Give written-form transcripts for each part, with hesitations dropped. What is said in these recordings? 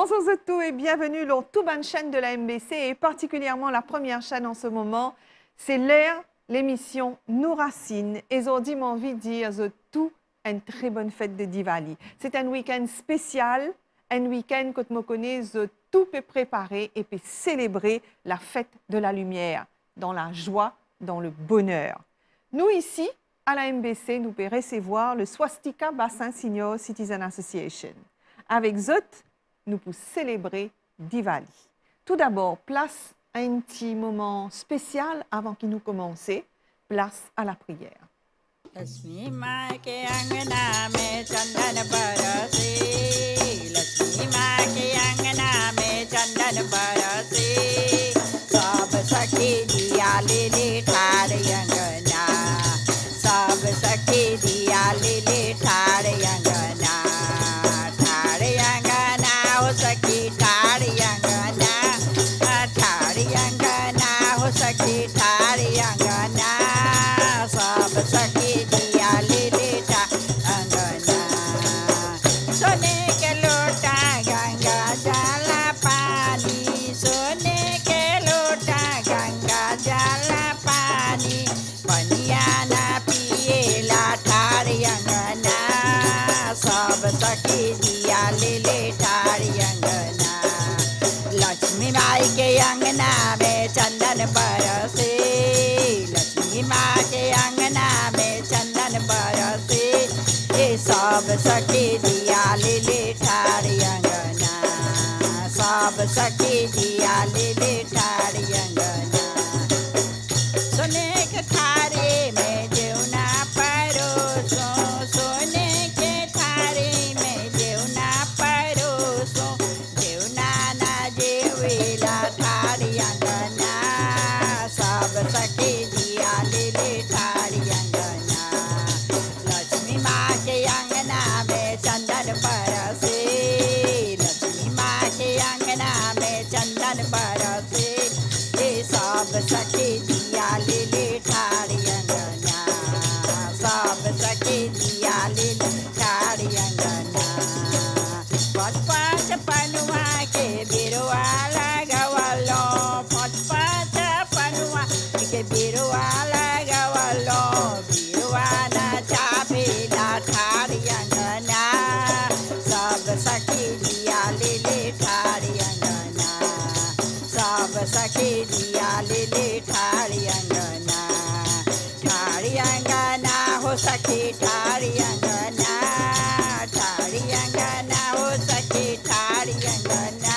Bonjour à tous et bienvenue dans toute bonne chaîne de la MBC et particulièrement la première chaîne en ce moment. C'est l'émission Nos Racines. Et aujourd'hui, j'ai envie de dire tout une très bonne fête de Diwali. C'est un week-end spécial, un week-end que je connais, tout peut préparer et peut célébrer la fête de la lumière, dans la joie, dans le bonheur. Nous ici, à la MBC, nous pouvons recevoir le Swastika Bassin Senior Citizen Association. Avec eux, nous pouvons célébrer Diwali. Tout d'abord, place à un petit moment spécial avant que nous commencions. Place à la prière. Lakshmi माँ के अंगना में चंदन बरसे, लक्ष्मी माँ के अंगना में चंदन बरसे, सब सखी दिया ले ले ठाड़ अंगना, सब सखी दिया ले ले ठाड़ अंगना, ठाड़ अंगना हो सखी ठाड़ अंगना, ठाड़ अंगना हो सखी ठाड़ अंगना, सब सखी दिया ले लेटा अंगना, सोने के लोटा गंगा जल पानी, सोने के लोटा गंगा जल पानी, पनिया ना पिएला ठाड़ अंगना, सब सखी दिया ले ले ठाड़ अंगना, लक्ष्मी माई के अंगना में चंदन बरसे, लक्ष्मी माँ के अंगना में चंदन बरसे, ये सब सखी दिया ले ले ठाड़ अंगना, सब सखी दिया ले ले ठाड़ अंगना, सोने के थारे में जेवना परोसो, सोने के थारे में जेवना परोसो, जेवना ना जेवेला ठाड़ अंगना, सब सखी दिया ले ले ठाड़ अंगना, लक्ष्मी माँ के अंगना में चंदन बरसे, लक्ष्मी माँ के अंगना में चंदन बरसे, ये सब सखी दिया ले ले ठाड़ अंगना, सब सखी दिया ले ले ठाड़ अंगना, पच पच पनुआ के बिरुआ लगवलो, पच पच पनुआ के बिरुआ लगवलो, बिरुआ ना चापेला ठाड़ अंगना, सब सखी दिया ले ले ठाड़ अंगना, सब सखी दिया ले ले ठाड़ अंगना, ठाड़ अंगना हो सखी ठाड़ अंगना, ठाड़ अंगना हो सखी ठाड़ अंगना,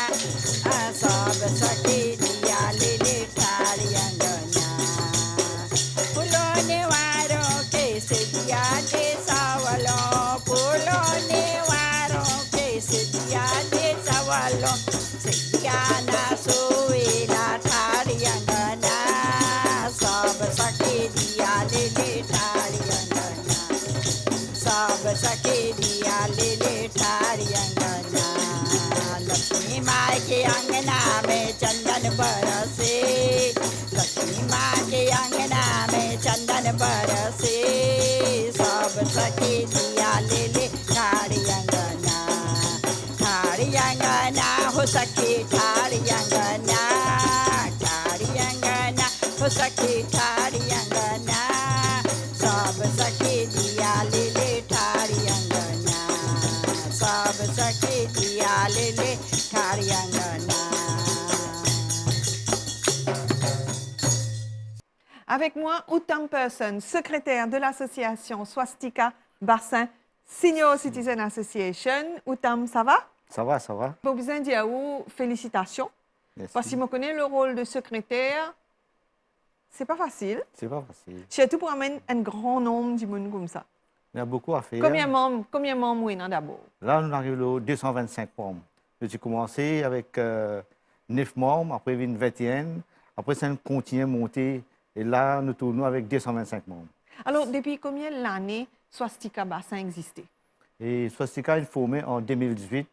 सब सखी दिया ले ले ठाड़ अंगना, फूलों वारों के सिदिया दे सवलो, फूलों वारों के सिदिया दे सवलो, सिदिया ना सोएला ठाड़ अंगना, सब सखी दिया ले ले ठाड़ अंगना, सब सखी दिया ले ले ठाड़ अंगना, लक्ष्मी माँ के अंगना में चंदन बरसे, लक्ष्मी माँ के अंगना में चंदन बरसे, सब सखी दिया ले ले ठाड़ अंगना, ठाड़ अंगना हो सखी ठाड़ अंगना, ठाड़ अंगना हो सखी ठाड़ अंगना, सब सखी दिया ले ले ठाड़ अंगना, सब सखी दिया ले ले ठाड़ अंगना. Avec moi, Uttam Person, secrétaire de l'association Swastika Bassin Senior Citizen Association. Uttam, ça va? Ça va, ça va. Pour besoin dire félicitations. Merci. Parce que je connais le rôle de secrétaire. C'est pas facile. C'est pas facile. Surtout pour amener un grand nombre de monde comme ça. Il y a beaucoup à faire. Combien de membres il y en a d'abord? Là, on arrive aux 225 membres. J'ai commencé avec 9 membres, après une 21, après ça continue à monter. Et là, nous tournons avec 225 membres. Alors, depuis combien d'années Swastika Bassin existait? Et Swastika est formé en 2018,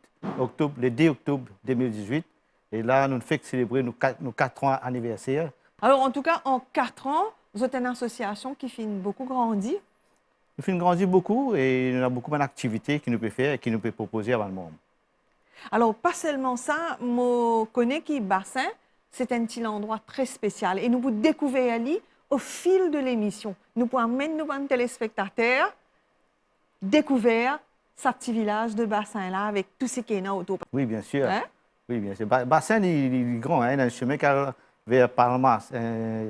le 10 octobre 2018. Et là, nous faisons célébrer nos 4 ans anniversaire. Alors, en tout cas, en 4 ans, vous êtes une association qui fait beaucoup grandir. Nous faisons grandir beaucoup et nous avons beaucoup d'activités qui nous peut faire et qui nous peut proposer à le monde. Alors, pas seulement ça, je connais que Bassin, c'est un petit endroit très spécial. Et nous pouvons découvrir Ali au fil de l'émission. Nous pouvons amener nos téléspectateurs découvrir ce petit village de Bassin-là avec tout ce qui est là autour. Oui, bien sûr. Hein? Oui, bien sûr. Bassin, il est grand, hein. Il y a un chemin qui va vers Palmas,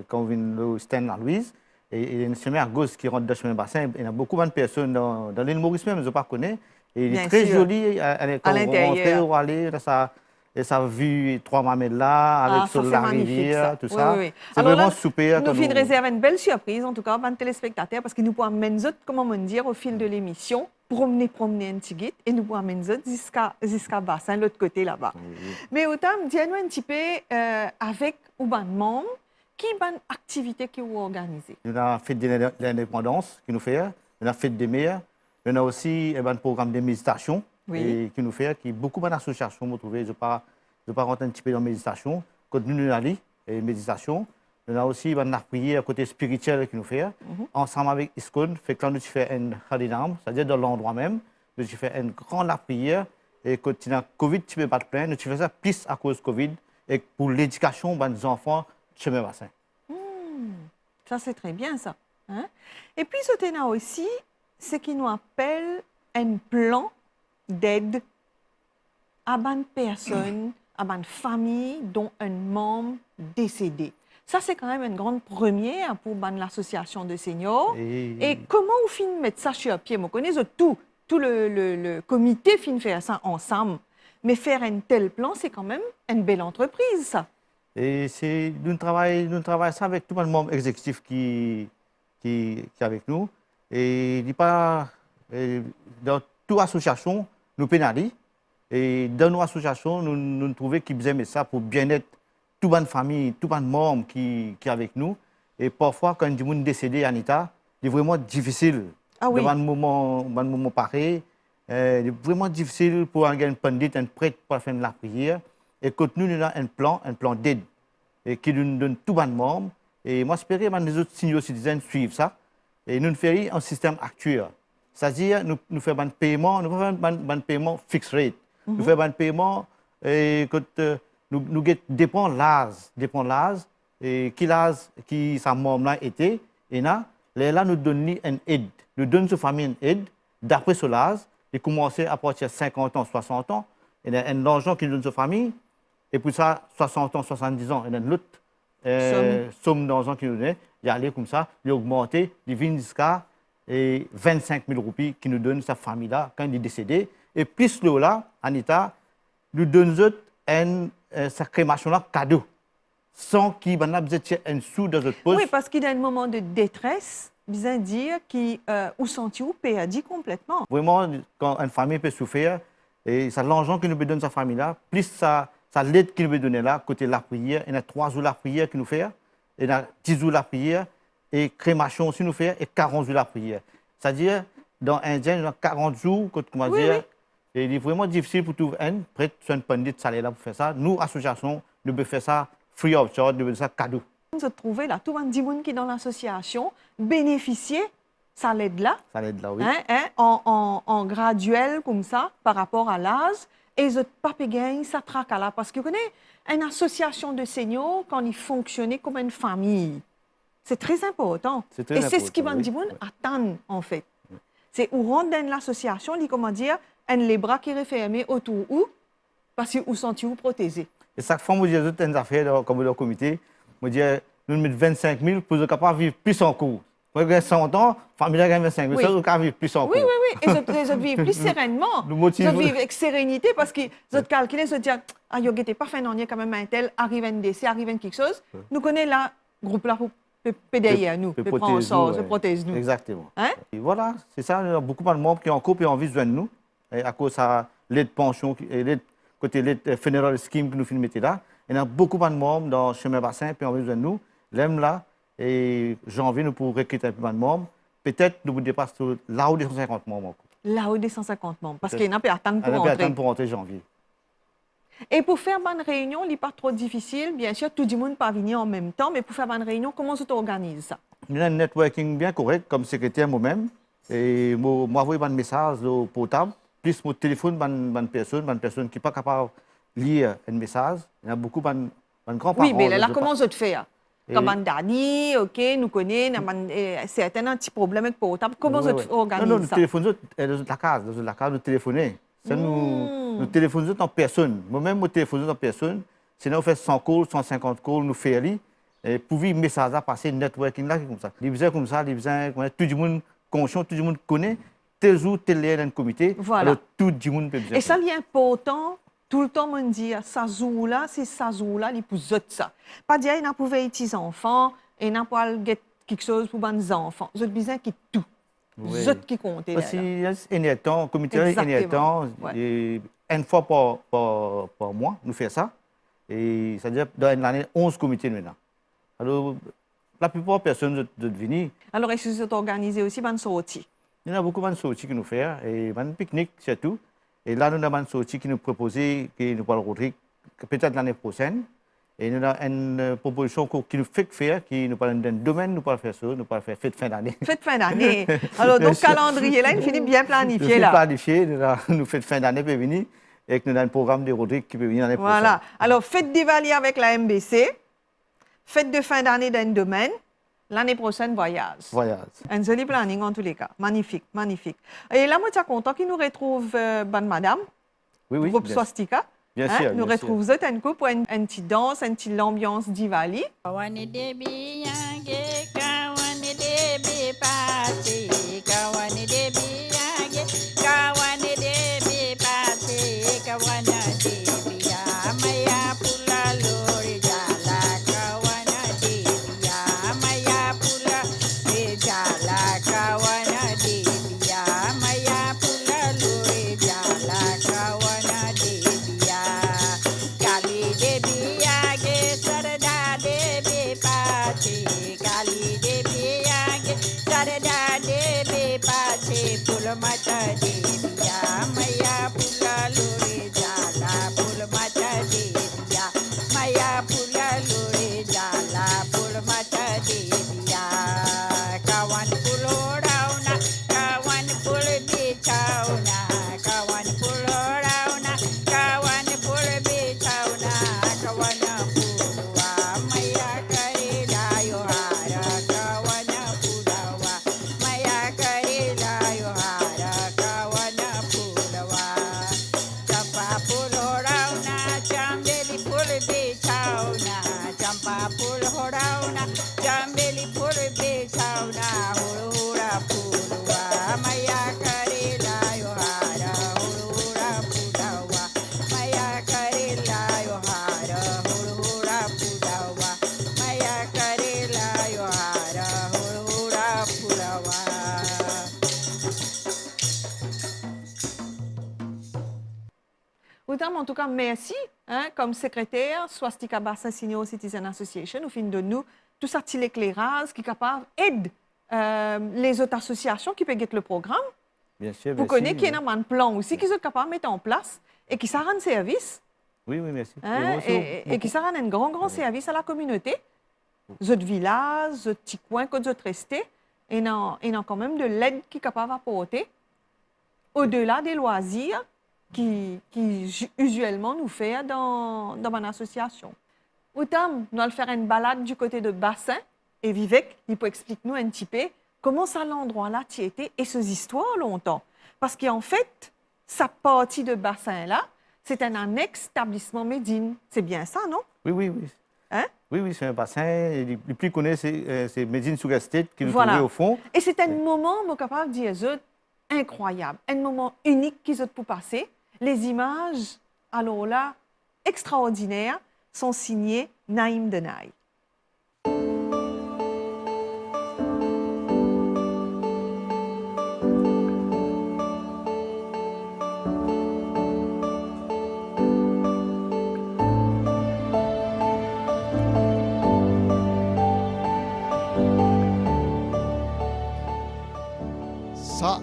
quand on vient de Sten-la-Louise. Et il y a un chemin à gauche qui rentre dans le chemin Bassin. Il y a beaucoup de personnes dans l'île Maurice même, je ne pas connais. Et il est Bien très sûr. joli quand on l'intérieur. rentre ou aller dans sa vue, trois mamelles là, avec Ah, sur ça, la c'est magnifique, rivière, ça. tout Oui, ça. oui, oui. C'est Alors vraiment là, super. nous quand finissons réserver une belle surprise, en tout cas, pour les téléspectateurs, parce que nous pouvons amener autres, comment on dire, au fil de l'émission, promener un petit guide, et nous pouvons amener autres jusqu'à Bassin, l'autre côté là-bas. Oui. Mais autant, dis-nous un petit peu, avec ou ban membres, qui ban activité qui vous organisez? On a la fête de l'indépendance qui nous fait, on a la fête des mères, on a aussi un programme de méditation Oui. qui nous fait, qui beaucoup d'associations, vous trouvez, je ne vais pas rentrer un petit peu dans la méditation, quand nous allons et méditation, on a aussi la prière côté spirituel qui nous fait, ensemble avec ISKCON, fait que là nous faisons un harinam, c'est-à-dire dans l'endroit même, nous faisons une grande prière, et quand il y a Covid, tu ne peux pas te plaindre, nous faisons ça plus à cause de Covid, et pour l'éducation des enfants, tu ne Bassin. Ça, c'est très bien, ça. Hein? Et puis, on a aussi ce qui nous appelle un plan d'aide à une personne, à une famille dont un membre décédé. Ça, c'est quand même une grande première pour l'association de seniors. Et comment vous finissez mettre ça sur pied? Moi, je connais tout le comité finit faire ça ensemble. Mais faire un tel plan, c'est quand même une belle entreprise, ça. Et nous travaillons ça avec tout le monde exécutif qui est avec nous. Et il n'est pas dans toute association, nous pénalisons. Et dans nos associations, nous trouvons qu'ils aiment ça pour bien-être toute la famille, tout le monde qui est avec nous. Et parfois, quand il y a des décédés, Anita, c'est vraiment difficile. Ah oui. Dans un moment pareil, c'est vraiment difficile pour un pandit, un prêtre pour faire la prière. Et quand nous avons un plan d'aide qui nous donne tout le monde. Et moi, j'espère que les autres seniors citoyens suivent ça. Et nous faisons un système actuel. C'est-à-dire, nous faisons un paiement, nous faisons un paiement fixed rate. Nous faisons un paiement quand nous dépend l'âge et qui sa membre là était. Et là, nous donnons une aide. Nous donnons aux familles une aide d'après ce âge. Et commencer à partir de 50 ans, 60 ans. Il y a un argent qui nous donne aux familles. Et puis ça, 60 ans, 70 ans, il y a une autre somme d'argent qui nous donne. Il y a comme ça, il augmente, il vient jusqu'à 25 000 roupies qui nous donne sa famille-là quand il est décédé. Et plus là, Anita, nous donnons sa crémation-là cadeau. Sans qu'il y ait un sou dans notre poche. Oui, parce qu'il y a un moment de détresse, bien dire, qui où senti-vous perdu complètement. Vraiment, quand une famille peut souffrir, et c'est l'argent que nous donne sa famille-là, plus ça l'aide qu'il nous donne là, côté la prière. Il y a 3 jours la prière qu'il nous fait, il y a 10 jours la prière, et crémation aussi nous fait, et 40 jours la prière. C'est-à-dire, dans Indien, il y a 40 jours, comment Oui, dire, oui. et il est vraiment difficile pour tout un prêtre, soit un pandit, ça là pour faire ça. Nous, association, nous pouvons faire ça free of charge, nous pouvons faire ça cadeau. Vous se trouvez là, tout le monde qui est dans l'association bénéficier ça l'aide là, Ça l'aide là, oui. en graduel comme ça, par rapport à l'âge. Et les pas gagne, ça traque là. Parce que vous connaissez, une association de seniors, quand ils fonctionnent comme une famille, c'est très important. C'est très et c'est ce qui important, va dire attendre, en fait. C'est où rentre dans l'association, il comment dire, les bras qui sont fermés autour où, parce que vous sentez-vous protégé. Et chaque fois, je dis une affaire comme le comité, je dis, nous mettons 25 000 pour être capable de vivre plus en cours. Moi, j'ai 100 ans, famille a 25 000, Oui. ça, on peut vivre plus en cours. Oui, oui, oui. Et les autres vivent plus sereinement. Nous Les motivons. autres vivent avec sérénité parce qu'ils autres calculent, ils se disent, ah, il n'était pas fait non, il y a quand même un tel, arrive un décès, arrive un quelque chose. Nous connaissons là, groupe là, pour derrière nous, pour prendre en charge, pour protéger nous. Exactement. Hein? Et voilà, c'est ça, il y a beaucoup de membres qui ont encore envie de joindre nous. Et à cause de l'aide pension, côté l'aide funeral scheme que nous finissons mettre là. Il y a beaucoup de membres dans le chemin bassin qui ont envie de joindre nous. L'aime là, et janvier, nous pourrons recruter un peu de membres. Peut-être nous dépassons là où des 150 membres. Là où des 150 membres, parce qu'il y en a qui attendent pour On peut rentrer. attendre pour rentrer janvier. Et pour faire une réunion, il n'est pas trop difficile. Bien sûr, tout le monde ne peut pas venir en même temps, mais pour faire une réunion, comment tu organises ça? Nous avons un networking bien correct comme secrétaire moi-même. Et moi, envoie un message au portable, plus mon téléphone, bonne personne qui n'est pas capable de lire un message. Il y a beaucoup de grands-parents. Oui, mais là, comment je te fais? Et- Comme un daddy, ok, nous connaissons, certains ont un petit problème avec le portable. Comment je te organise non, nous ça? téléphonons dans la case, nous téléphonons. Ça, nous téléphonons en personne. Moi-même, nous téléphonons en personne. Sinon, on fait 100 calls, 150 calls, nous faisons. Et pour vivre message à passer, networking là, comme ça. Les besoins comme ça, les besoins, tout le monde conscient, tout le monde connaît. Tel jour, tel lien dans le comité. Voilà. Alors, tout le monde peut besoin. Et ça, c'est important, tout le temps, on dit, ça joue-là, c'est ça joue-là, il pousse ça. Pas dire, il n'a pas petits enfants, il n'a pas quelque chose pour les enfants. Vous avez besoin qui tout. Oui. Vous qui comptez. Parce qu'il y a un temps, le comité est un temps, Ouais. une fois par mois, nous faisons ça. Et ça veut dire, dans l'année, 11 comités maintenant. Alors, la plupart des personnes de venir. Alors, est-ce que vous êtes organisé aussi une sortie? Il y en a beaucoup de sorties qui nous font, et un pique-nique surtout. Et là, nous avons une sortie qui nous proposait, qui nous parle Rodrigue, peut-être l'année prochaine. Et nous avons une proposition qui nous fait faire, qui nous parle d'un domaine, nous parle faire ça, nous parle faire fête fin d'année. Fête fin d'année. Alors, donc, calendrier là, il finit bien planifié Nous là. planifié, nous fête fin d'année peut venir, et que nous avons un programme de Rodrigue qui peut venir l'année prochaine. Voilà. Alors, fête d'Ivalier avec la MBC, fête de fin d'année d'un domaine, l'année prochaine, voyage. Voyage. Un joli planning en tous les cas. Magnifique, magnifique. Et là, moi, je suis content qu'il nous retrouve, bonne madame, Oui, groupe bien, Swastika. bien sûr. Nous bien retrouvons vous un coup pour une petite danse, une petite ambiance d'Ivali. Kawane debi yange, kawane debi pati, kawane debi yange, kawane debi pati, kawane debi ya, maya pula lori jala, kawane debi ya, maya pula lori jala, kawane debi ya, maya pula lori jala, kawane debi ya, kali debi yage, sarada debi pati, kali debi yage, sarada debi pati, pula mata debi ya, maya pula lori jala, pula mata debi ya, maya pula lori jala, pula mata debi ya, kawan pulo rauna, kawan pul bichauna, kawan pulo rauna, kawan pul bichauna, kawan pulwa, maya kari layo hara, kawan pulawa, maya kari layo hara, kawan pulawa, champa pulo rauna, chambeli pul bichauna, champa pulo rauna, chambeli pul bichauna, hura hura pulwa, maya kari layo hara, hura hura pulawa, maya kari layo hara, hura hura pulawa, maya kari layo hara, hura hura pulawa. Autant, en tout cas, merci, comme secrétaire, Swastika Bassin Senior Citizen Association, au fin de nous, tout ça, petit éclairage qui est capable d'aider les autres associations qui peuvent guetter le programme. Bien sûr, Vous merci. connaissez qu'il y a un plan aussi qui sont capables de mettre en place et qui ça rend service, Oui, merci. et qui ça rend un grand service à la communauté. Les autres villages, les autres petits coins que vous êtes restés, et il y a quand même de l'aide qui est capable d'apporter au-delà des loisirs qui usuellement nous fait dans mon association. Autant, nous allons faire une balade du côté de Bassin et Vivek, il peut expliquer nous un petit peu comment ça l'endroit-là tu étais et ces histoires longtemps. Parce qu'en fait, sa partie de Bassin-là, c'est un annexe établissement Médine. C'est bien ça, non? Oui. Hein? Oui, c'est un bassin. Les plus connus, c'est Médine sur Estate qui nous Voilà. trouvait au fond. Et c'est un moment, je suis capable de dire, incroyable. Un moment unique qu'ils ont pu passer. Les images, alors là, extraordinaires, sont signées Naïm Denaï.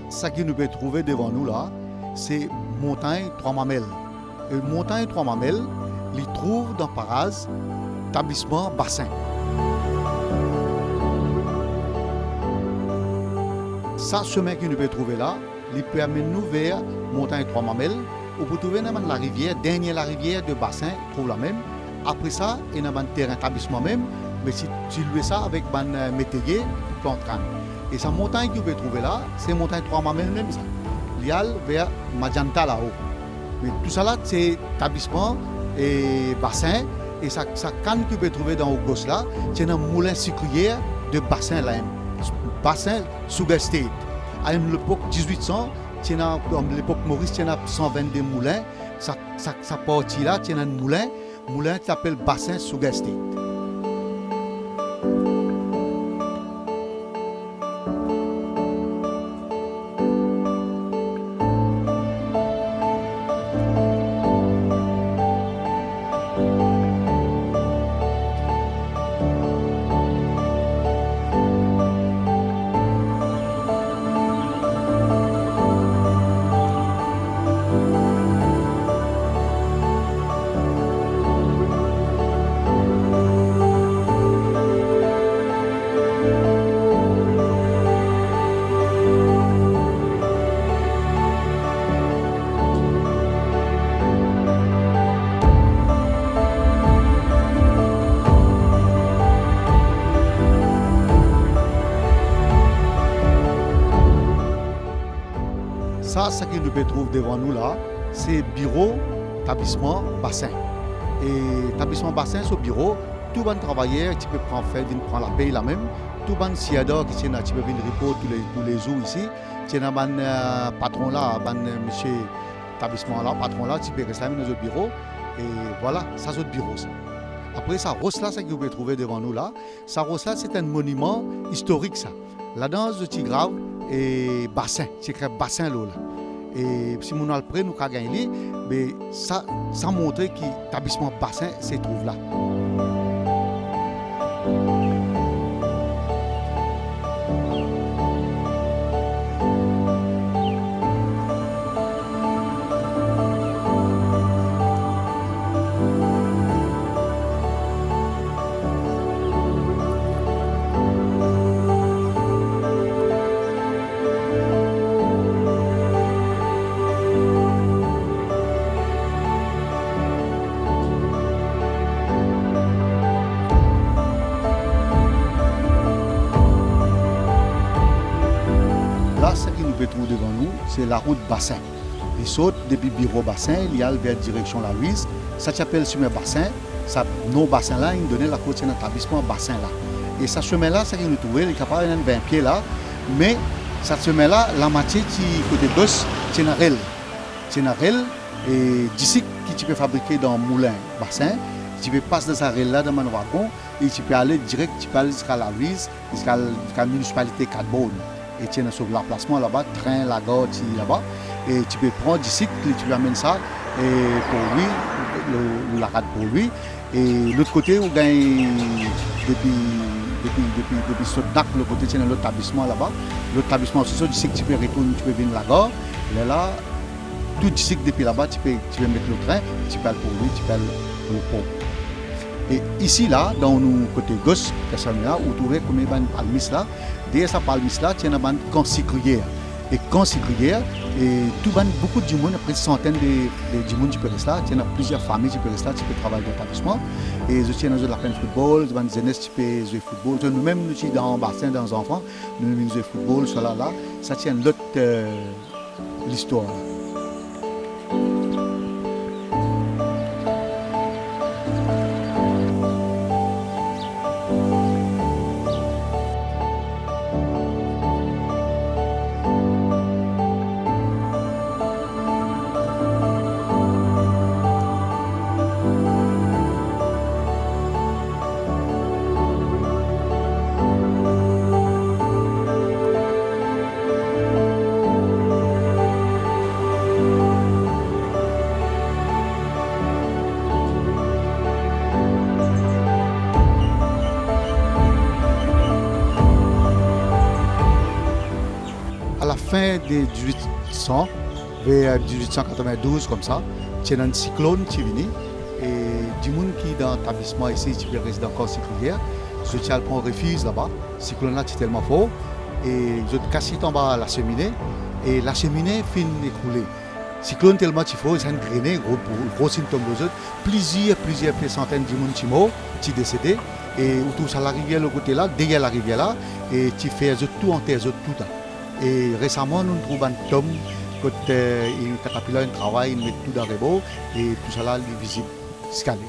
Ça qui nous peut trouver devant nous là, c'est montagne Trois Mamelles. Et montagne Trois Mamelles, il trouve dans Paraz, établissement Bassin. Ça, chemin qui nous peut trouver là, il peut amener nous vers montagne Trois Mamelles, où vous trouvez la rivière, dernière la rivière de bassin, trouve la même. Après ça, il y a un terrain établissement même, mais si tu loues ça avec un métayer, plante canne. Et sa montagne que vous pouvez trouver là, c'est montagne Trois Mamelles même ça. Il y a vers Magenta là-haut. Mais tout ça là, c'est établissement et bassin. Et sa canne que vous pouvez trouver dans le gauche là, c'est un moulin sucrier de bassin là, bassin Sugar State. À l'époque 1800, comme l'époque Maurice, il y a 122 moulins. Sa partie là, il y a un moulin qui s'appelle bassin Sugar State. Ça, ce que nous pouvons trouver devant nous là, c'est bureau, établissement, bassin. Et établissement bassin, ce bureau, tout bon travailleur, tu peux prendre la paye là même. Tout bon siador qui tu peux venir repos tous les jours ici. Tu as un patron là, un monsieur établissement là, patron là, tu peux rester dans notre bureau. Et voilà, ça c'est notre bureau. Ça. Après, ça rose là, ce que vous pouvez trouver devant nous là, ça rose là, c'est un monument historique ça. La danse de Tigrave et bassin, c'est écrit bassin là. Et si on a le prêt, nous avons gagné, mais ça montre que l'établissement bassin se trouve là. Ce qui nous peut trouver devant nous, c'est la route bassin. Il saute depuis le bureau bassin, il y a vers direction la Louise. Ça s'appelle chemin bassin. Ça, nos bassins là, ils donnent la côte de l'établissement bassin là. Et ce chemin là, c'est que nous trouvons, il est capable de 20 pieds là. Mais ce chemin là, la moitié qui côté gauche, c'est une rêle. C'est une rêle et d'ici que tu peux fabriquer dans le moulin bassin, tu peux passer dans sa rêle là dans mon wagon et tu peux aller direct, tu peux aller jusqu'à la Louise, jusqu'à la municipalité Cadbonne. Et tu es sur l'emplacement là-bas, train, la gare, là-bas. Et tu peux prendre d'ici, tu amènes ça et pour lui, la rade pour lui. Et l'autre côté, on gagne depuis Sotnak, le côté, tu as l'autre établissement là-bas. L'autre établissement, c'est ça, d'ici que tu peux retourner, tu peux venir à la gare. Là, tout d'ici depuis là-bas, tu peux mettre le train, tu peux aller pour lui, tu peux aller pour le pont. Et ici, là, dans le côté gauche, vous trouvez comme une palmis là. Derrière cette palmis là, il y a une camp sucrière. Et camp sucrière, et beaucoup de monde, après centaines de monde qui peut rester là. Il y a plusieurs familles qui peuvent rester là, qui peuvent travailler dans l'établissement. Et je tiens dans la peine football, dans les jeunesse qui peuvent jouer football. Nous-mêmes, nous sommes dans le bassin, dans les enfants, nous jouons football, cela là. Ça tient l'autre l'histoire. À la fin de 1800, vers 1892 comme ça, il y a un cyclone qui est venu et du monde qui est dans l'établissement ici, qui est résident encore cyclière, je tiens à prendre refuge là-bas. Le cyclone là est tellement fort et je casse en bas la cheminée et la cheminée fin écroulée. Cyclone tellement tifo, c'est un grainé, gros symptômes aux autres. Plusieurs centaines de monde qui morts, qui décédés. Et autour de la rivière, le côté là, derrière la rivière là, et qui fait tout en terre, tout là. Et récemment, nous trouvons un tome, côté Caterpillar, un travail, il met tout dans les beaux, et tout ça là, il visite scanner.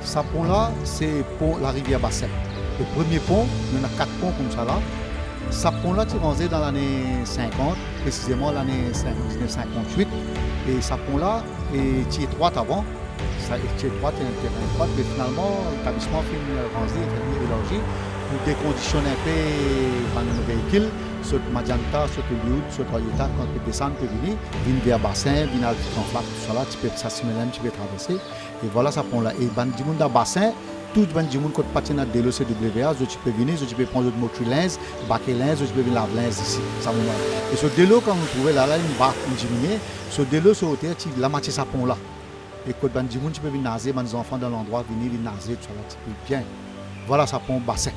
Ce pont-là, c'est pour la rivière Bassin. Le premier pont, il y en a 4 ponts comme ça là. Ce pont-là, tu rentré dans l'année 50, précisément l'année 1958. Et ce pont-là est étroit avant. Ça est étroit, c'est un terrain étroit, mais finalement, l'établissement finit rentré, est élargi pour déconditionner un peu les véhicules, soit Magenta, soit Hollywood, soit Toyota, quand tu peux descendre, tu peux venir vers Bassin, venir à en flaque, tout ça là, tu peux s'assimiler, tu peux traverser. Et voilà ce pont-là. Et du monde dans Bassin, tout le monde qui passe dans le CWA, tu peux venir, tu peux prendre le moteur lens, baquer lens, tu peux venir laver lens ici. Et ce délo, quand vous trouvez là, une barque, une cheminée, ce délo, c'est la moitié de ce pont-là. Et quand tu peux venir nager, les enfants dans l'endroit, venir nager, tout ça là, tu peux bien. Voilà ce pont Bassin.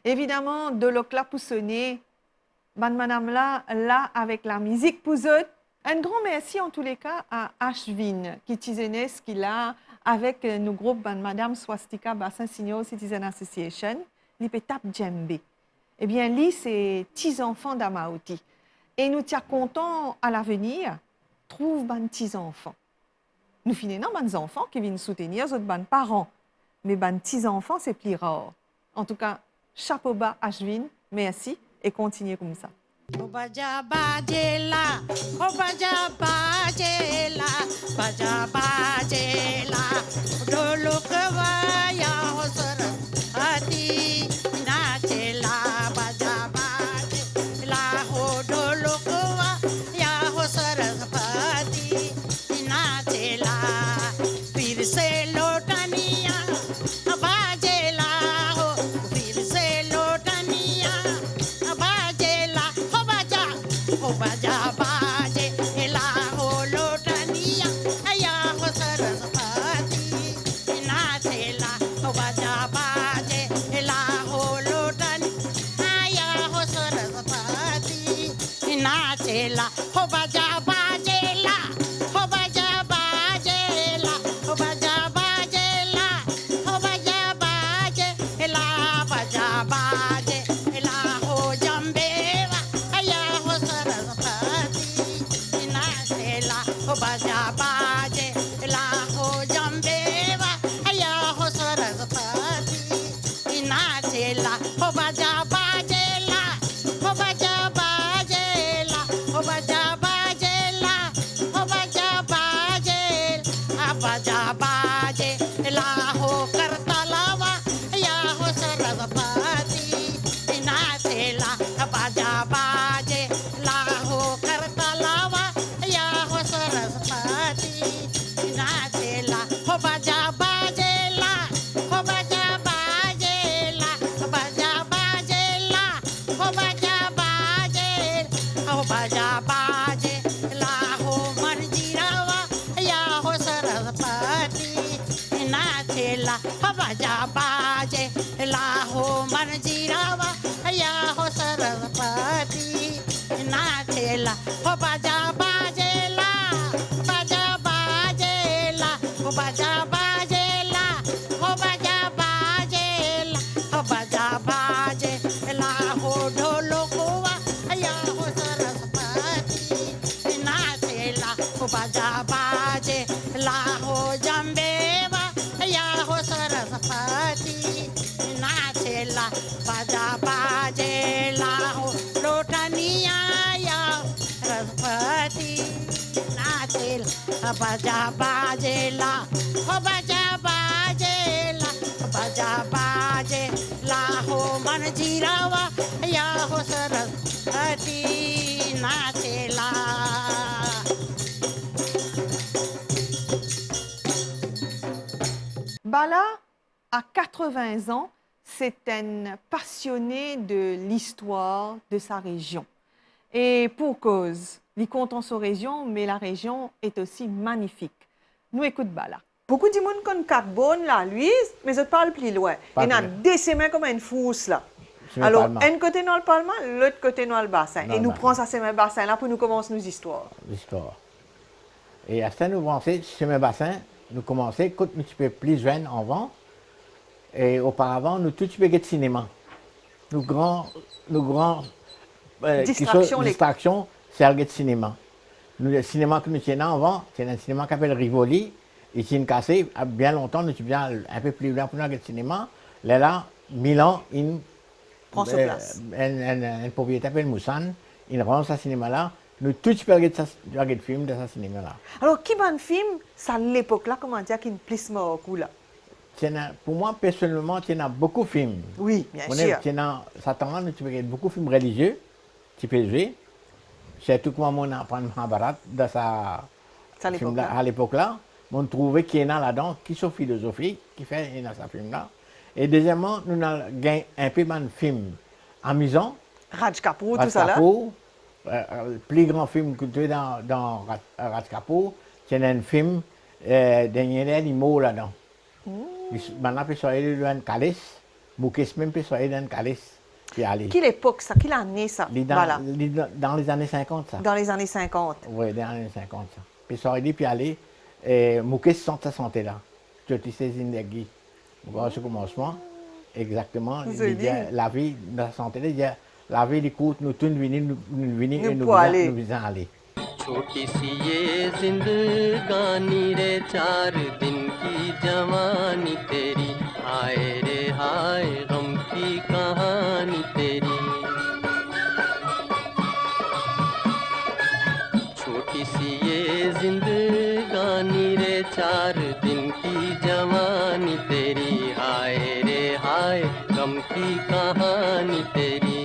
Évidemment, de l'ocla pour sonner, madame là, avec la musique pour eux. Un grand merci en tous les cas à Ashvin, qui tisenait ce qu'il a avec nos groupes madame Swastika Bassin Senior Citizen Association, l'Ipetap Djembe. Eh bien, lui, c'est 10 enfants d'Amaouti. Et nous sommes contents à l'avenir, trouve ban 10 enfants. Nous finissons ban enfants qui viennent soutenir les autres parents. Mais ban 10 enfants, c'est plus rare. En tout cas, chapeau bas, Ashvin, merci et continuez comme ça. बाजा बाजे लाहो जम्बेवा या हो सरस्वती नाचेला हो बाजा बाजेला हो बाजा बाजेला हो बाजा बाजेला हो बाजा बाजेला बाजा बाजेला हो करतलावा या हो सरस्वती नाचेला बाजा बाजेला हो करतलावा या हो सरस्वती नाचेला हो बाजा बाजेला हो बाजा बाजेला बाजा बाजेला हो बाजा बाजेला हो बाजा बाजेला हो मर्जीरावा या हो सरस्वती नाचेला हो बाजा बाजेला हो मर्जीरावा या हो सरस्वती नाचेला हो बाजा बाजेला बाजा बाजेला हो बाजा बाजेला हो बाजा बाजेला हो बाजा बाजेला हो ढोलकोवा या हो सरस्वती नाचेला हो बाजा बाजेला हो जम्बेवा या हो सरस्वती नाचेला बाजा बाजेला हो लोटनिया या सरस्वती नाचेला बाजा बाजेला हो बाजा बाजेला बाजा बाजेला हो मनजीरावा या हो सरस्वती नाचेला Bala a 80 ans. C'est un passionné de l'histoire de sa région. Et pour cause, il compte en sa région, mais la région est aussi magnifique. Nous écoute Bala. Beaucoup de monde connaît Carbone, la Louise, mais je parle plus loin. Pas Il y a vrai. des semaines comme une frousse là. C'est le Alors, Palma. un côté dans le Palma, l'autre côté dans le bassin. Dans Et le nous bassin. prenons ça, ces mêmes bassins là pour nous commencer nos histoires. L'histoire. Et à ce nous commençons, sur mes bassins, nous commençons, quand nous sommes plus jeunes avant, et auparavant, nous tout de cinéma. Nous grands distractions, c'est le cinéma. Nous, le cinéma que nous tenons avant, c'est un cinéma qui s'appelle Rivoli. Ici, une cassé, bien longtemps, nous sommes bien un peu plus loin pour nous le cinéma. Là, Milan, il Prends sur place. un propriétaire s'appelle Moussan, il rend ce cinéma-là. Nous tous regarder le film de ce cinéma-là. Alors, qui bon film, ça à l'époque là, comment dire, qui est plus mort là? Pour moi, personnellement, il y a beaucoup de films. Oui, bien sûr. Satan, tu regardes beaucoup de films religieux, tu peux jouer. C'est tout comme on apprend Mahabharat de Ça à l'époque là. à l'époque là. On trouvait qu'il y en a là-dedans qui sont philosophiques, qui fait dans ce film-là. Et deuxièmement, nous avons gagné un peu de films amusants. Raj Kapoor, Raj tout ça là. Kapoor, le plus grand film que tu as dans Raj Kapoor, c'est un film d'un animal là-dedans. Maintenant, il peut sortir dans un calice, Moukès même peut sortir dans un calice. Quelle époque ça? Quelle année ça? Voilà. Dans les années 50, ça. Dans les années 50. Oui, dans les années 50, ça. Puis sortir, puis aller, Moukès sent sa santé là. Tu sais, Zindagi. Voilà ce commencement. Exactement. Il dit, la vie, la santé, il dit, la vie, écoute, nous tous venons et nous visons aller. छोटी सी ये जिंदगानी रे 4 दिन की जवानी तेरी हाय रे हाय गम की कहानी तेरी छोटी सी ये जिंदगानी रे 4 दिन की जवानी तेरी हाय रे हाय गम की कहानी तेरी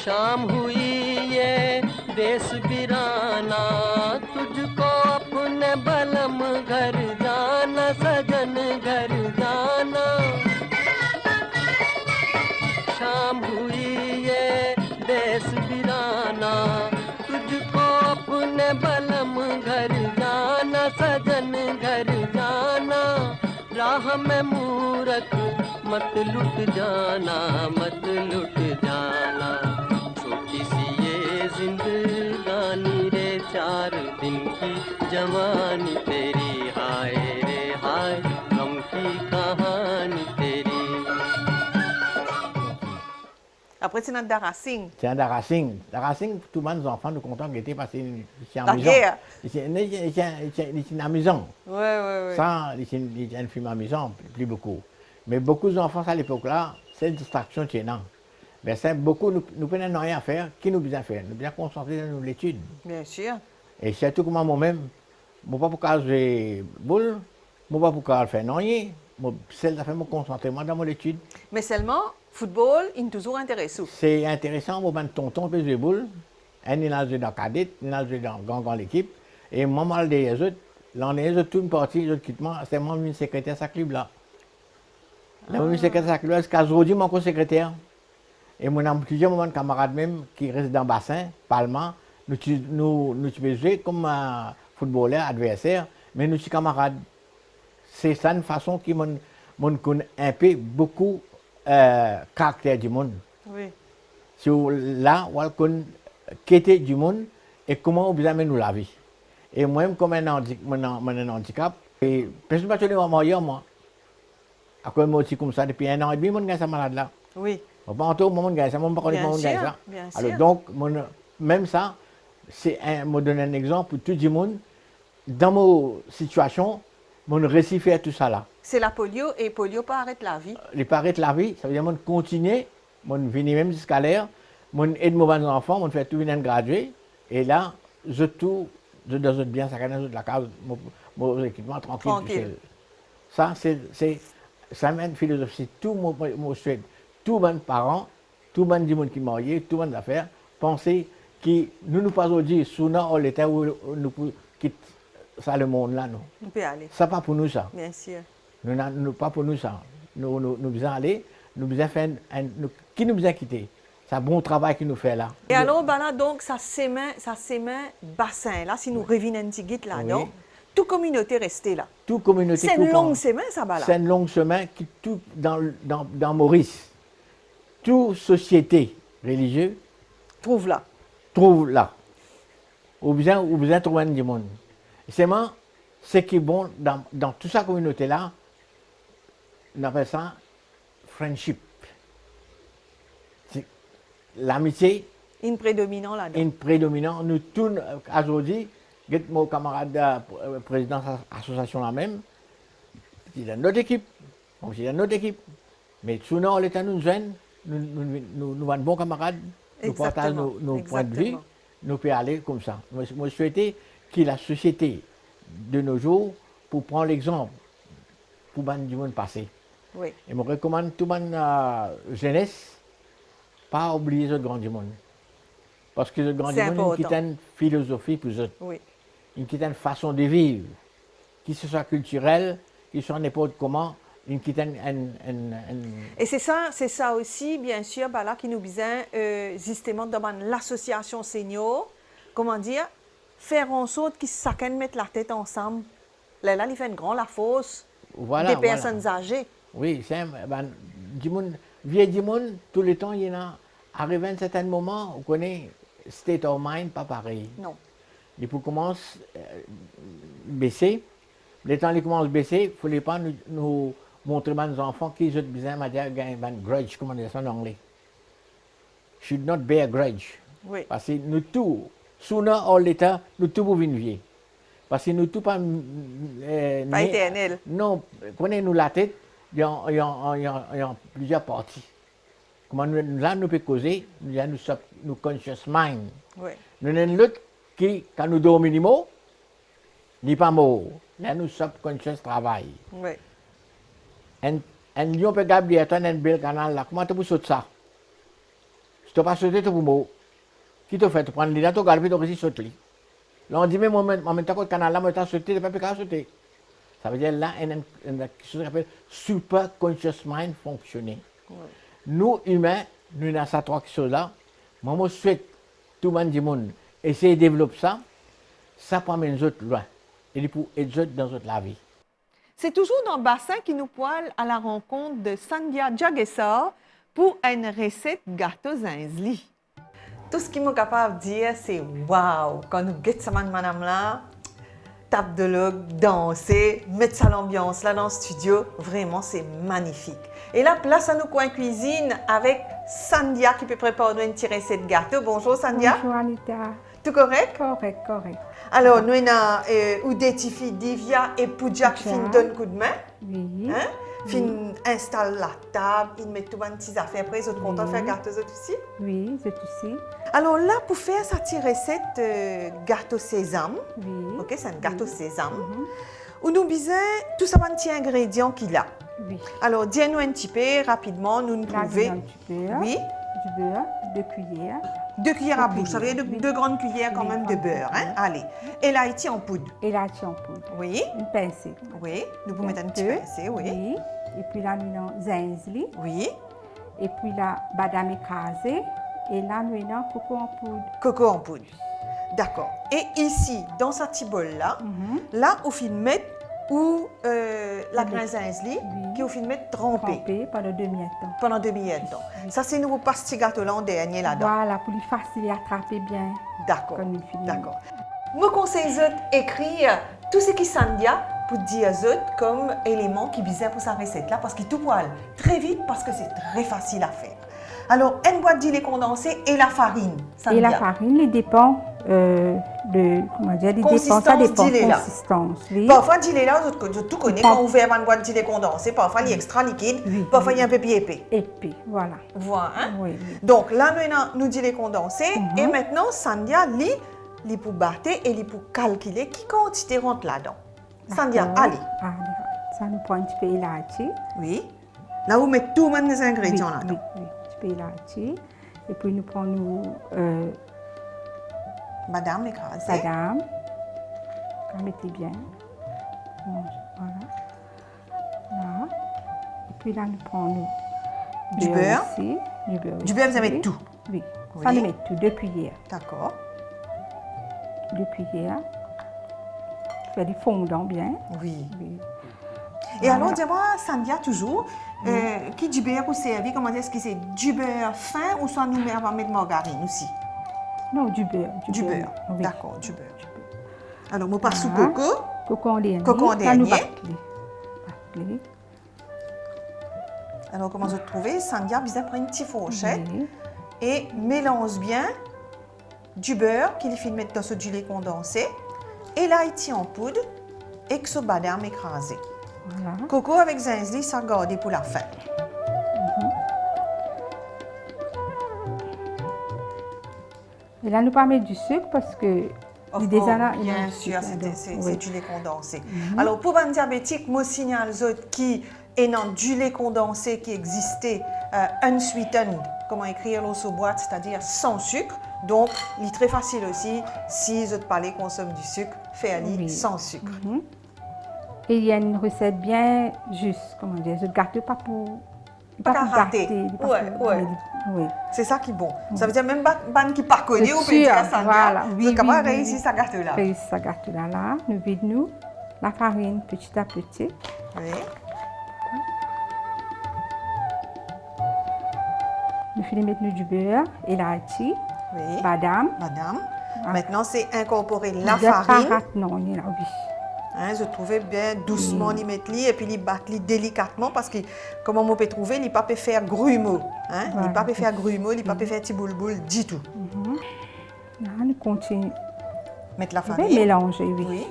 शाम हुई ये देश बिराना तुझको अपने बलम घर जाना सजन घर जाना शाम हुई ये देश बिराना तुझको अपने बलम घर जाना सजन घर जाना राह में मूरख मत लुट जाना जमानी तेरी हाय रे हाय गम की कहानी तेरी Après, c'est notre Racing. C'est un Racing. La Racing, tout le monde, les enfants, nous contents qu'ils étaient passés. C'est La amusant. guerre. C'est amusant. Oui, oui, oui. Ça, c'est un film amusant, plus beaucoup. Mais beaucoup d'enfants à l'époque-là, c'est une distraction qui est là. Mais c'est beaucoup, nous prenons rien à faire. Qui nous besoin faire? Nous bien concentrer dans l'étude. Bien sûr. Et surtout comment moi-même, je ne peux pas jouer boule, je ne peux pas faire rien. C'est ça fait me concentrer moi dans mon étude. Mais seulement, football, il est toujours intéressant. C'est intéressant, moi, ben tonton peut jouer boule. Un il a joué dans cadet, il a joué dans grand l'équipe. Et moi, mal des autres, l'année les autres, toute une partie, les autres quittent moi, c'est moi, mon secrétaire, ça club là. Là, mon secrétaire, ça club là, c'est aujourd'hui mon co-secrétaire. Et mon am plusieurs moments de camarades même qui restent dans le bassin, Parlement, nous jouer comme footballeur, adversaire, mais nous sommes camarades. C'est ça une façon qui m'ont connaît un peu beaucoup caractère du monde. Oui. Sur là, on connaît qu'était du monde et comment on besoin nous la vie. Et moi-même, comme un handicap, et personne ne peut pas moi. À quoi moi aussi comme ça, depuis 1 an et demi, je suis malade là. Oui. Pas en tout, je ne sais pas Bien sûr, ça. bien Alors sûr. donc, même ça, c'est me donne un exemple pour tout le monde. Dans mon situation, mon récit fait tout ça là. C'est la polio et polio pas arrête la vie. Les paraître la vie, ça veut dire mon continuer, mon venir même jusqu'à l'air, mon aide mes enfants, mon fait tout venir graduer. Et là, je tout, je dois bien ça de la case, mon équipement tranquille. Tranquille. Ça, c'est une philosophie. Tout mon souhait, tous mes parents, tout le monde qui marié, tout le monde affaires, penser que nous pas aujourd'hui, sous l'état où nous quittons ça le monde là, non. On peut aller. Ça pas pour nous ça. Bien sûr. Nous pas pour nous ça. Nous besoin aller, nous besoin faire qui nous besoin quitter. C'est un bon travail qu'il nous fait là. Et alors, ben là, donc, ça s'émet bassin, là, si nous revenons un petit guide là, Oui. non? Toute communauté restée là. Toute communauté. C'est une coupant. longue semaine, ça, ben là. C'est une longue semaine qui tout dans Maurice. Toute société religieuse Trouve là. trouve là. Ou besoin trouver du monde. C'est moi, ce qui est bon dans toute sa communauté là, on appelle ça friendship. C'est l'amitié Une prédominant là-dedans. est prédominante. Nous tous, aujourd'hui, mon camarade président de l'association là même, il a notre équipe, moi j'ai notre équipe. Mais souvent, l'état nous jeunes, nous sommes bons camarades, nous partageons nos points de vue, Exactement. nous pouvons aller comme ça. Moi, je souhaitais que la société de nos jours, pour prendre l'exemple, pour ban du monde passé. Oui. Et je recommande tout le monde jeunesse, pas oublier les autres grands du monde. Parce que les autres grands du C'est monde, ils ont important. une philosophie pour eux autres. Oui. Ils ont une façon de vivre, qui soit culturelle, qui soit n'importe comment, ils ont Et c'est ça aussi, bien sûr, ben là, qui nous besoin, justement, dans l'association senior, comment dire, faire en sorte qu'ils chacun mettent la tête ensemble. Là, ils font une grande la fosse voilà, des personnes âgées. Oui, c'est du monde, vieux du monde, tout le temps, il y en a. Arrivé à un certain moment, on connaît state of mind, pas pareil. Non. Il faut commencer à baisser. Le temps qu'il commence à baisser, il ne fallait pas nous montrer à nos enfants qu'ils ont besoin de gagner un grudge, comment on dit ça en anglais. Should not bear grudge. Oui. Parce que nous tous, sooner or later, nous tous pouvons vivre. Parce que nous tous pas. Pas éternel. Non, prenez-nous la tête, il y a plusieurs parties. Comment là, nous pouvons causer, nous conscious mind. Oui. Nous avons l'autre qui, quand nous dormons, n'est pas mort. Là, nous subconscious travail. Oui. Un lion peut garder un bel canal là. Comment tu peux sauter ça? Si tu n'as pas sauté, tu peux mourir. Qui te fait? Tu prends l'île, tu gardes, tu réussis à sauter. Là, on dit, mais moi, maintenant, le canal là, moi, tu as sauté, tu n'as pas pu sauter. Ça veut dire là, il y a quelque chose qu'on appelle super conscious mind fonctionner. Oui. Nous, humains, nous avons ces trois choses-là. Moi, je souhaite tout le monde du monde essayer de développer ça. Ça pour amener les autres loin. Et pour aider les autres dans la vie. C'est toujours dans le bassin qui nous poile à la rencontre de Sandia Jagessar pour une recette gâteau zinzli. Tout ce qui est capable de dire, c'est waouh! Quand nous guettons cette madame-là, tape de l'og, danser, mettre ça l'ambiance là dans le studio. Vraiment, c'est magnifique. Et là, place à nos coins cuisine avec Sandia qui peut préparer une petite recette de gâteau. Bonjour Sandia. Bonjour Anita. Tout correct? Correct, correct. Alors, nous avons ou des filles Divya et Pooja qui Pooja. fin donnent coup de main. Oui. Hein? Fin installe la table, ils mettent tout les petites affaires. Après, ils sont contents de faire gâteau eux aussi. Oui, c'est aussi. Alors là, pour faire cette petite recette gâteau sésame, Oui. ok, c'est un gâteau sésame, où nous besoin tout ça petit ingrédients qu'il a. Oui. Alors, dis-nous un petit peu rapidement, nous Là, trouver. un petit beurre. Oui, Du beurre, 2 cuillères. 2 cuillères à Deux bouche, ça veut dire cuillères, oui. 2 grandes cuillères quand Oui, même de grandes beurre. Hein? cuillères. Allez. Et là, il tient en poudre. Et là, tu en poudre. Oui, Une pincée. oui, nous pouvons mettre un petit peu, c'est oui. Oui. Et puis là, nous avons zinzli. Oui, Et puis là, badam écrasé. Et là, nous avons coco en poudre. coco en poudre. D'accord. Et ici, dans ce petit bol-là, là, au film mettre ou la graine zinzli, Oui. qui au film mettre trempée Trempé pendant 2 minutes. pendant 2 minutes. Ça, c'est nous pastis gâteau là en dernier là-dedans. Voilà, pour lui facile à attraper bien. D'accord. Comme une fille. D'accord. Moi, conseille écrire tout ce qui Sandia pour dire autres comme élément qui bizarre pour sa recette là parce qu'il tout poil très vite parce que c'est très facile à faire. Alors, une boîte de lait condensé et la farine. Et la Sandia. farine, il dépend de, comment dire, Consistance ça dépend d'îlet, là. consistance, oui. Parfois, le lait là, je tout connais Pas- quand on ouvre une boîte de lait condensé. Parfois, il est extra liquide. Oui, Parfois, oui. il est un peu plus épais. Épais, voilà. Voilà. Hein? Oui, oui. Donc là, nous dit les condensés. Et maintenant, Sandia lit pour battre et lit pour calculer qui quantité rentre là-dedans. Sandia, D'accord. allez. Allez, ça nous prend un petit peu élargi. Oui. Là, vous mettez tous les ingrédients Oui, là-dedans. oui, un petit peu élargi. Et puis nous prenons Madame écrasée. badam. Vous mettez bien. Bon, voilà. Là. Et puis là, nous prenons Du beurre. aussi. Du beurre. Du beurre, vous aussi. mettez tout. Oui. Oui. Ça, nous met tout. 2 cuillères. D'accord. 2 cuillères. Faire du fondant bien. Oui. Oui. Et Voilà. alors, dis-moi, Sandia, toujours, qui du beurre pour servir, comment est-ce que c'est du beurre fin ou soit nous on va mettre margarine aussi? Non, du beurre. Du beurre. Oui. D'accord, du beurre. Alors, moi, passe sous Voilà. coco. Coco en dernier. Coco en Ça, nous dernier. battre. Alors, comment vous trouvez? Sandia, bien prendre une petite fourchette Oui. et mélange bien du beurre qu'il fait mettre dans ce du lait condensé et l'haïti en poudre et que ce badam écrasé. Voilà. Coco avec zinzli, ça garder pour la fin. Et là, nous pas mettre du sucre parce que Of le course, désana, il y a bien du sûr, sucre c'est là-dedans. Oui. du lait condensé. Alors, pour les diabétiques, moi, signale aux autres qui est dans du lait condensé qui existait unsweetened, comment écrire l'eau sous boîte, c'est-à-dire sans sucre. Donc, il est très facile aussi, si les autres palais consomment du sucre, faire-le Oui. sans sucre. Et il y a une recette bien juste, comment dire, ce gâteau pas pour... Pas qu'à pour rater. pas Ouais, pour- ouais. Oui. C'est ça qui est bon. Ça veut dire même ban qui pas connu, C'est on peut dire sûr, ça. voilà. Vous Oui, êtes capable de oui, réussir oui. ça gâteau-là. Réussir ce gâteau-là, là, nous vidons la farine petit à petit. Oui. Nous filons mettre du beurre, élargi, Oui. badam. Madame. Ah. Maintenant, c'est incorporer la de farine. parate, non, il y en a, oui. Hein, je trouvais bien doucement les mettre et puis les battre délicatement parce que comment on peut trouver, il pas peut faire grumeau, hein, il Voilà. pas peut faire grumeau, il pas peut faire petit boule du tout. Là, nous continuons. Mettre la On va farine. mélanger, oui. Oui.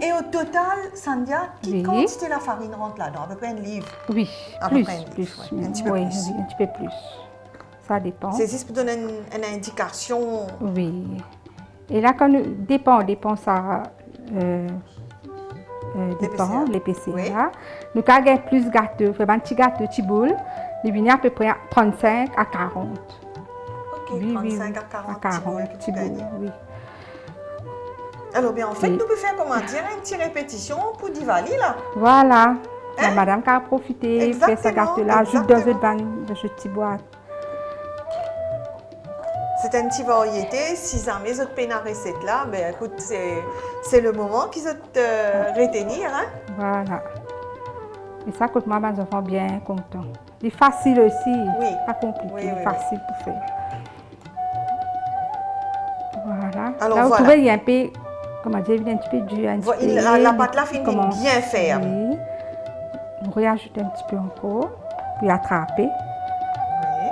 Et au total, Sandia, quelle Oui. quantité la farine rentre là-dedans? À peu près un livre. Oui, À peu plus, près un livre, plus. ouais. Un petit peu oui, plus. oui, un petit peu plus. Ça dépend. C'est juste pour donner une indication. Oui. Et là, quand nous dépend ça dépend, l'épaisseur. Oui. Là. Nous, quand on a plus gâteau, fait un petit gâteau, petit boule, il vient à peu près à 35 à 40. Ok, Oui, 35 à 40 petits boules que tu petits boules, gagnes. oui. Alors bien, en fait, Oui. nous pouvons faire comment dire une petite répétition pour Diwali là. Voilà. La Hein? madame qui a profité, fait ce Exactement, gâteau-là, juste dans exactement. une petite boîte. C'est une petite variété. Si jamais les autres peine à recette là, ben écoute, c'est le moment qu'ils ont retenir. Hein? Voilà. Et ça coûte moi, mes enfants bien contents. Il est facile aussi, Oui. pas compliqué, Oui, oui, facile pour faire. Voilà. Alors, Là, vous voilà. trouvez, il y a un peu comment dire, il est un petit peu dur. Un petit peu, La pâte là finit commence- bien ferme. Oui. On réajoute un petit peu encore, puis attraper. Oui.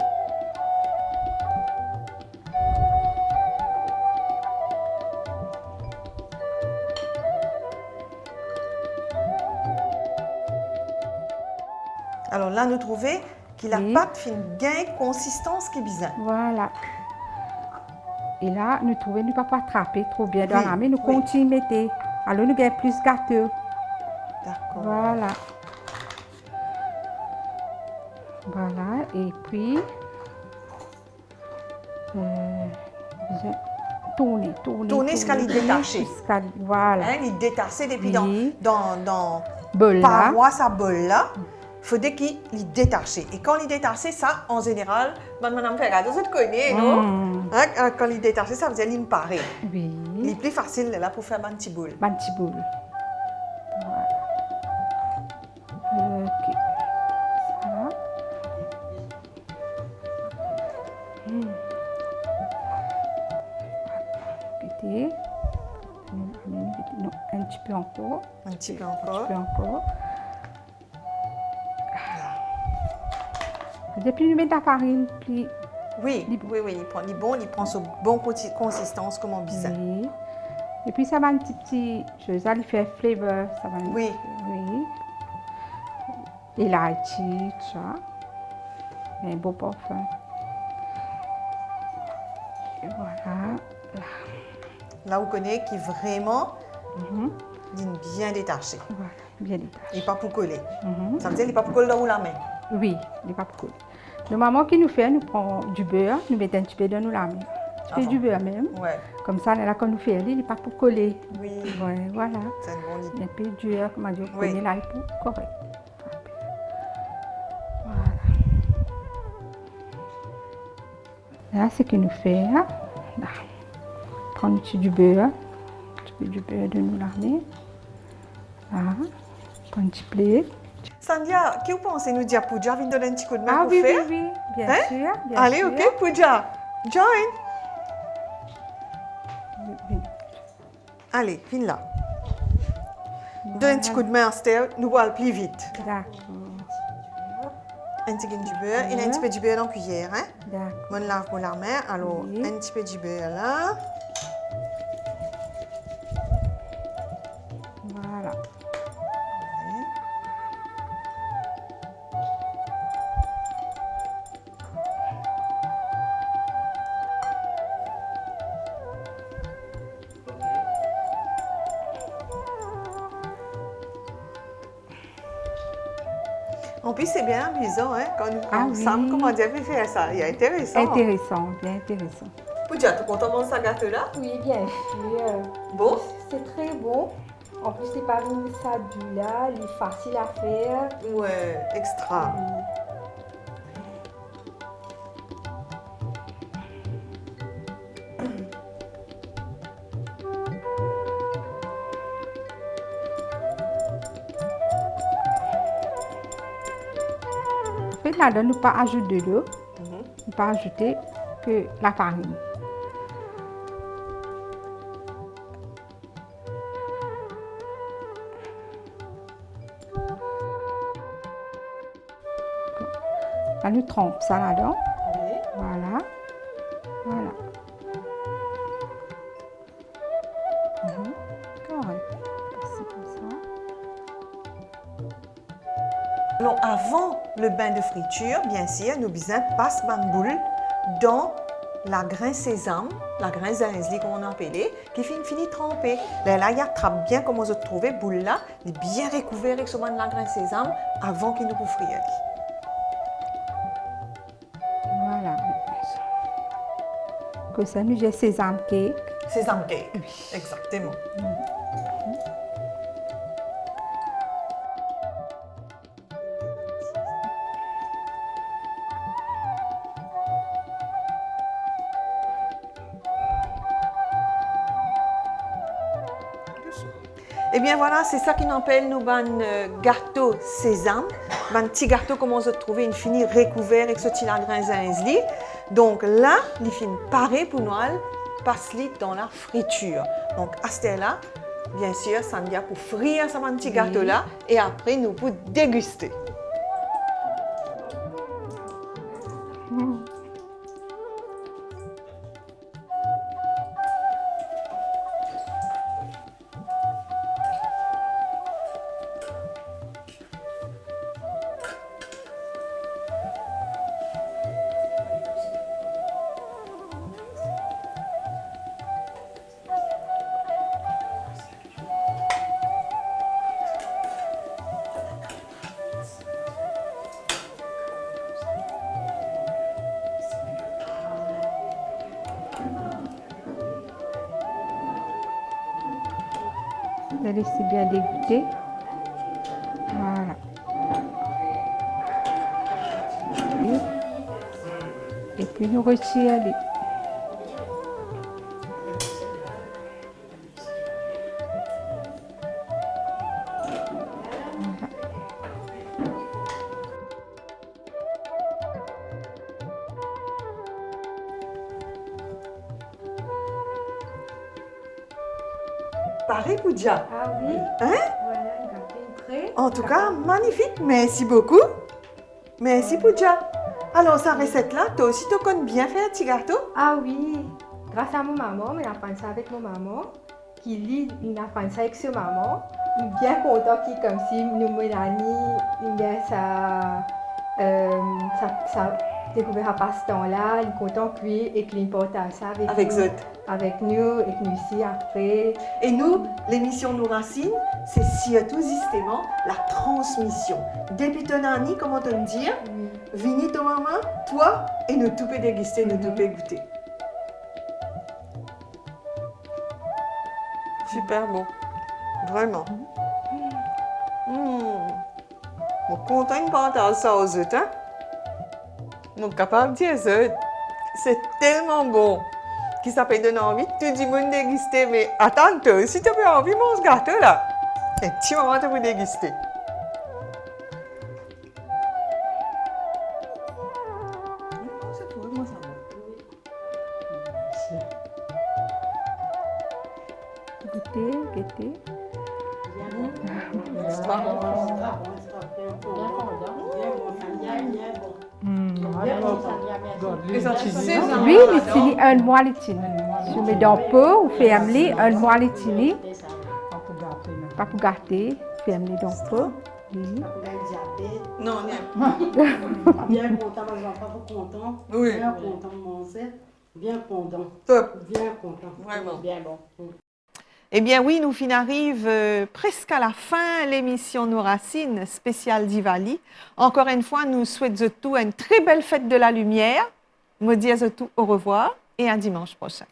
Alors là, nous trouvons que la Oui. pâte fait une gain consistance qui est bizarre. Voilà. Et là, nous trouvons, nous ne pouvons pas attraper trop bien dans Oui, la main, nous oui. continuons à mettre. Alors, nous gagnons plus gâteau. D'accord. Voilà. Voilà, et puis, bien tourner. Tourner jusqu'à les détacher. Jusqu'à, voilà. Hein, il détaché depuis Oui. dans Bol là. paroi, sa bol là. Il faudrait qu'il est détaché. Et quand il est détaché, ça, en général, madame Ferrado, vous connaissez, non? Hein, quand il est détaché, ça veut dire qu'il paraît. Oui. Il est plus facile là pour faire un petit boule. Un petit boule. Voilà. Ok. Ça va. Écoutez. Non, un petit peu encore. Un petit peu Un encore. petit peu encore. Depuis nous mettons la farine, puis Oui, il prend ce bon consistance comme on dit ça. oui. Et puis ça va un petit chose, ça lui fait flavor, ça va. Oui. Oui. Et l'aichi, tout ça. Un beau parfum. Et voilà. Là, vous connaissez qu'il est vraiment il est bien détaché. Voilà, bien détaché. Il n'est pas pour coller. Ça veut dire qu'il n'est pas pour coller dans la main. Oui, il n'est pas pour coller. Le maman qui nous fait, nous prend du beurre, nous mettons un petit peu dans nous la main. Un petit peu du beurre même. Ouais. Comme ça, là, quand nous fait, il n'est pas pour coller. Oui. Ouais, voilà. C'est une bonne idée. Un peu dur, comment dire, Oui. coller là, il faut correct. Voilà. Là, ce que nous fait, là, prendre un petit du beurre, un petit peu du beurre de nous la main. Là, prendre un petit plate. Sandia, qu'est-ce que vous pensez nous dire Pooja vient donner un petit coup de main Ah pour oui, faire? oui, oui, bien Hein? sûr. Bien Allez, sûr. ok, Pooja, join. Oui, oui. Allez, viens là. Donne un petit coup de main à Steph, nous allons plus vite. D'accord, Un petit peu du beurre, il y a un petit peu du beurre dans la cuillère. Hein? d'accord. On lave pour la main, alors Oui. un petit peu du beurre là. Voilà. En plus, c'est bien amusant, hein, quand nous Ah ensemble, oui. comment dire, puis faire ça. Il est intéressant. Intéressant, bien intéressant. Pooja, tu es content de ce gâteau-là? Oui, bien sûr. Bon? C'est très bon. En plus, c'est pas une là, il est facile à faire. Ouais, extra. En fait, là-dedans, nous pas ajouter de l'eau, nous pas ajouter que la farine. Là, nous trempons ça là-dedans. Oui. Voilà. Voilà. Correct. C'est comme ça. Alors, avant le bain de friture, bien sûr, nous besoin passe une boule dans la grain sésame, la grain zinzli comme on appelle, qui finit trempée. Là, il attrape bien comme vous trouvez boule là, il est bien recouvert avec ce de la grain sésame avant qu'il nous pour frire. Voilà. Que ça, nous j'ai sésame cake. Sésame cake. Exactement. Eh bien voilà, c'est ça qu'on appelle nous un gâteau sésame. Un petit gâteau comme on se trouve, il finit recouvert avec ce petit grain zinzli. Donc là, il finit paré pour nous passe-le dans la friture. Donc, à ce là, bien sûr, ça vient pour frire ce petit gâteau-là et après, nous pouvons déguster. Vous allez laisser bien dégoûter. Voilà. Et puis nous retirons. Pareil, Poudia. Ah oui. Hein? Voilà, un gâteau prêt. En tout cas, magnifique. Merci beaucoup. Merci, Poudia. Alors, sa recette-là, toi aussi, tu connais bien faire un petit gâteau? Ah oui. Grâce à mon maman, mais apprend ça avec mon maman. Qui lit, il apprend ça avec sa maman. Il est bien content qu'il comme si nous, Mélanie, il bien ça découvert à pas ce temps-là. Il est content que lui et qu'il partage ça avec nous. Avec nous et nous ici après. Et nous, l'émission Nos Racines, c'est surtout justement la transmission. Depuis ton année, comment te dire, Vini ton maman, toi, et nous tout peut déguster, nous tout peut goûter. Super bon, vraiment. Je suis content de partager ça aux autres. Hein? Je suis capable de dire ça. C'est tellement bon. Qui ça peut donner envie, tout le monde déguster. Mais attends, toi, si tu as envie de manger ce gâteau-là, un petit moment, tu peux déguster. C'est tout, moi, ça va. Goûtez, goûtez. Oui, l'utili un mois l'utili. Je mets dans le pot, ou ferme-les, un mois l'utili. Pas pour gâter, ferme-les dans le pot. Oui. Non, Bien content, parce que pas content. Oui. Bien content de manger. Bien content. Top. Bien content. Vraiment. Bien bon. Eh bien oui, nous arrivons presque à la fin de l'émission Nos Racines spéciale Diwali. Encore une fois, nous souhaitons tout une très belle fête de la lumière. Nous disons tout au revoir et à dimanche prochain.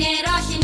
roșine, roșine